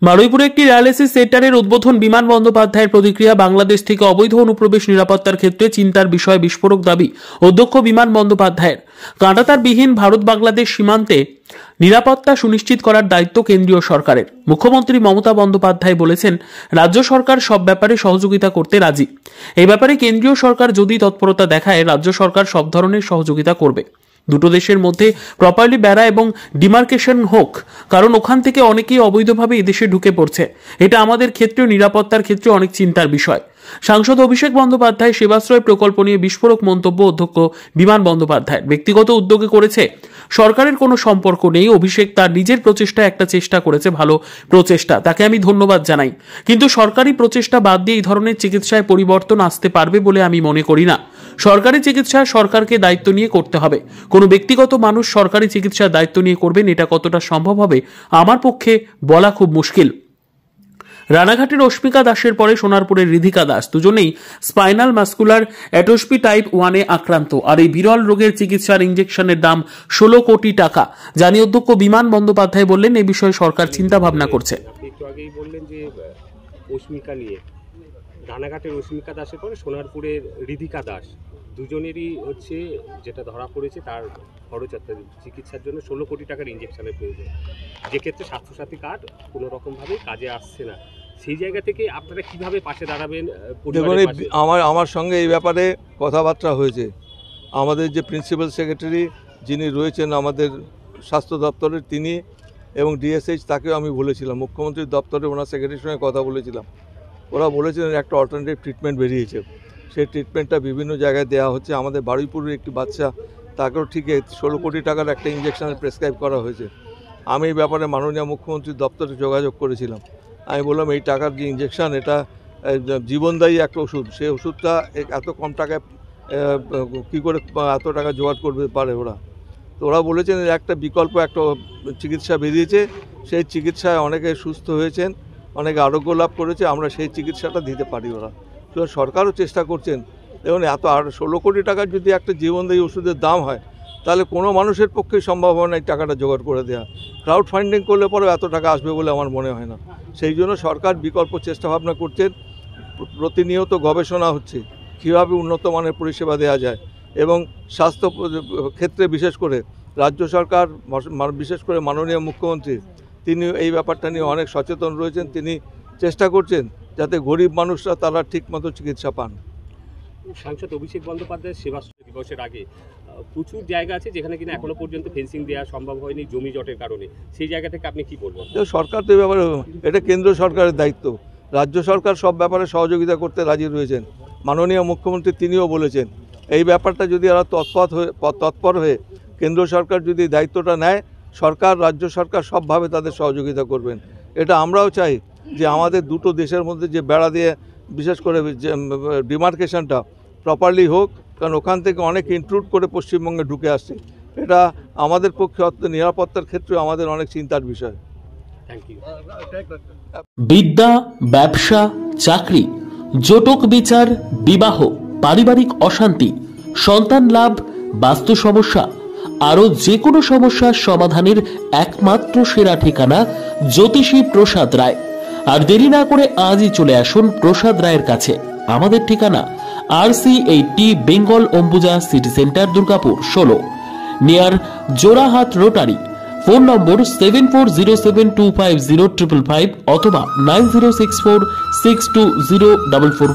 বারুইপুরে একটি ডায়ালিসিস সেন্টারের উদ্বোধন। বিমান বন্দ্যোপাধ্যায়ের প্রতিক্রিয়া। বাংলাদেশ থেকে অবৈধ অনুপ্রবেশ নিরাপত্তার ক্ষেত্রে চিন্তার বিষয়, বিস্ফোরক দাবি অধ্যক্ষ বিমান বন্দ্যোপাধ্যায়ের। কাঁটাতারবিহীন ভারত বাংলাদেশ সীমান্তে নিরাপত্তা সুনিশ্চিত করার দায়িত্ব কেন্দ্রীয় সরকারের। মুখ্যমন্ত্রী মমতা বন্দ্যোপাধ্যায় বলেছেন, রাজ্য সরকার সব ব্যাপারে সহযোগিতা করতে রাজি। এই ব্যাপারে কেন্দ্রীয় সরকার যদি তৎপরতা দেখায়, রাজ্য সরকার সব ধরনের সহযোগিতা করবে। দুটো দেশের মধ্যে প্রপারলি বেড়া এবং ডিমার্কেশন হোক, কারণ ওখান থেকে অনেকেই অবৈধভাবে এদেশে ঢুকে পড়ছে। এটা আমাদের ক্ষেত্রেও, নিরাপত্তার ক্ষেত্রে অনেক চিন্তার বিষয়। সাংসদ অভিষেক বন্দ্যোপাধ্যায় সেবাশ্রয় প্রকল্প নিয়ে বিস্ফোরক মন্তব্য অধ্যক্ষ বিমান বন্দ্যোপাধ্যায়। ব্যক্তিগত উদ্যোগে করেছে, সরকারের কোনো সম্পর্ক নেই। অভিষেক তার নিজের প্রচেষ্টায় একটা চেষ্টা করেছে, ভালো প্রচেষ্টা, তাকে আমি ধন্যবাদ জানাই। কিন্তু সরকারি প্রচেষ্টা বাদ দিয়ে এই ধরনের চিকিৎসায় পরিবর্তন আসতে পারবে বলে আমি মনে করি না। সরকারি চিকিৎসা সরকারকে দায়িত্ব নিয়ে করতে হবে। কোনো ব্যক্তিগত মানুষ সরকারি চিকিৎসার দায়িত্ব নিয়ে করবেন, এটা কতটা সম্ভব হবে আমার পক্ষে বলা খুব মুশকিল। রানাঘাটের অস্মিকা দাসের পরে সোনারপুরের রিধিকা দাস, দুজনেই স্পাইনাল মাস্কুলার অ্যাট্রোফি টাইপ 1-এ আক্রান্ত। আর এই বিরল রোগের চিকিৎসার ইঞ্জেকশনের দাম 16 কোটি টাকা। জানি অধ্যক্ষ বিমান বন্দ্যোপাধ্যায় বললেন, এই বিষয়ে সরকার চিন্তা ভাবনা করছে। একটু আগেই বললেন যে অস্মিকা নিয়ে, রানাঘাটের অস্মিকা দাসের পরে সোনারপুরের রিধিকা দাস, দুজনেরই হচ্ছে যেটা ধরা পড়েছে তার খরচ চিকিৎসার জন্য 16 কোটি টাকার ইঞ্জেকশনের প্রয়োজন, যে ক্ষেত্রে স্বাস্থ্যসাথী কার্ড কোনো রকমভাবে কাজে আসছে না। সেই জায়গা থেকে আপনারা কিভাবে পাশে দাঁড়াবেন? আমার সঙ্গে এই ব্যাপারে কথাবার্তা হয়েছে। আমাদের যে প্রিন্সিপাল সেক্রেটারি যিনি রয়েছেন আমাদের স্বাস্থ্য দপ্তরের, তিনি এবং ডিএসএইচ, তাকেও আমি বলেছিলাম। মুখ্যমন্ত্রীর দপ্তরে ওনার সেক্রেটারির সঙ্গে কথা বলেছিলাম। ওরা বলেছিলেন একটা অল্টারনেটিভ ট্রিটমেন্ট বেরিয়েছে, সেই ট্রিটমেন্টটা বিভিন্ন জায়গায় দেওয়া হচ্ছে। আমাদের বারুইপুরের একটি বাচ্চা, তাকেও ঠিক 16 কোটি টাকার একটা ইঞ্জেকশনের প্রেসক্রাইব করা হয়েছে। আমি এই ব্যাপারে মাননীয় মুখ্যমন্ত্রীর দপ্তরে যোগাযোগ করেছিলাম। আমি বললাম, এই টাকার যে ইঞ্জেকশন, এটা জীবনদায়ী একটা ওষুধ, সেই ওষুধটা এত কম টাকায় কী করে এত টাকা জোগাড় করতে পারে ওরা। তো ওরা বলেছেন একটা বিকল্প একটা চিকিৎসা বেরিয়েছে, সেই চিকিৎসায় অনেকে সুস্থ হয়েছেন, অনেকে আরোগ্য লাভ করেছে, আমরা সেই চিকিৎসাটা দিতে পারি। ওরা তো সরকারও চেষ্টা করছেন। দেখুন, এত 16 কোটি টাকার যদি একটা জীবনদায়ী ওষুধের দাম হয়, তাহলে কোনো মানুষের পক্ষে সম্ভব হয় না এই টাকাটা জোগাড় করে দেওয়া। ক্রাউড ফান্ডিং করলে পরেও এত টাকা আসবে বলে আমার মনে হয় না। সেই জন্য সরকার বিকল্প চেষ্টা ভাবনা করছেন। প্রতিনিয়ত গবেষণা হচ্ছে কীভাবে উন্নত মানের পরিষেবা দেওয়া যায়, এবং স্বাস্থ্য ক্ষেত্রে বিশেষ করে রাজ্য সরকার, বিশেষ করে মাননীয় মুখ্যমন্ত্রী, তিনি এই ব্যাপারটা নিয়ে অনেক সচেতন রয়েছেন। তিনি চেষ্টা করছেন যাতে গরিব মানুষরা তারা ঠিকমতো চিকিৎসা পান। সাংসদ অভিষেক বন্দ্যোপাধ্যায়ের সেবাশ্রয় দিবসের আগে প্রচুর জায়গা আছে যেখানে কিনা এখনো পর্যন্ত ফেন্সিং দেওয়া সম্ভব হয়নি জমি জটের কারণে। সেই জায়গা থেকে আপনি কি বলবেন? সরকার তো এই ব্যাপারে, এটা কেন্দ্র সরকারের দায়িত্ব। রাজ্য সরকার সব ব্যাপারে সহযোগিতা করতে রাজি রয়েছেন। মাননীয় মুখ্যমন্ত্রী তিনিও বলেছেন, এই ব্যাপারটা যদি এরা তৎপর হয়ে কেন্দ্র সরকার যদি দায়িত্বটা নেয়, সরকার, রাজ্য সরকার সবভাবে তাদের সহযোগিতা করবেন। এটা আমরাও চাই যে আমাদের দুটো দেশের মধ্যে যে বেড়া দিয়ে, বিশেষ করে যে ডিমার্কেশনটা প্রপারলি হোক, কারণ ওখান থেকে অনেক ইনট্রুড করে পশ্চিমবঙ্গে ঢুকে আসছে। এটা আমাদের পক্ষে নিরাপত্তার ক্ষেত্রে আমাদের অনেক চিন্তার বিষয়। Thank you. বিদ্যা, ব্যবসা, চাকরি, জটক বিচার, বিবাহ, পারিবারিক অশান্তি, সন্তান লাভ, বাস্তু সমস্যা, আরো যে কোনো সমস্যার সমাধানের একমাত্র সেরা ঠিকানা জ্যোতিষী প্রসাদ রায়। আর দেরি না করে আজই চলে আসুন প্রসাদ রায়ের কাছে। আমাদের ঠিকানা RC80 Bengal Ambuja city centre, Durgapur 16, near Jorhat rotary. Phone নম্বর 7407250555 অথবা 9064620444।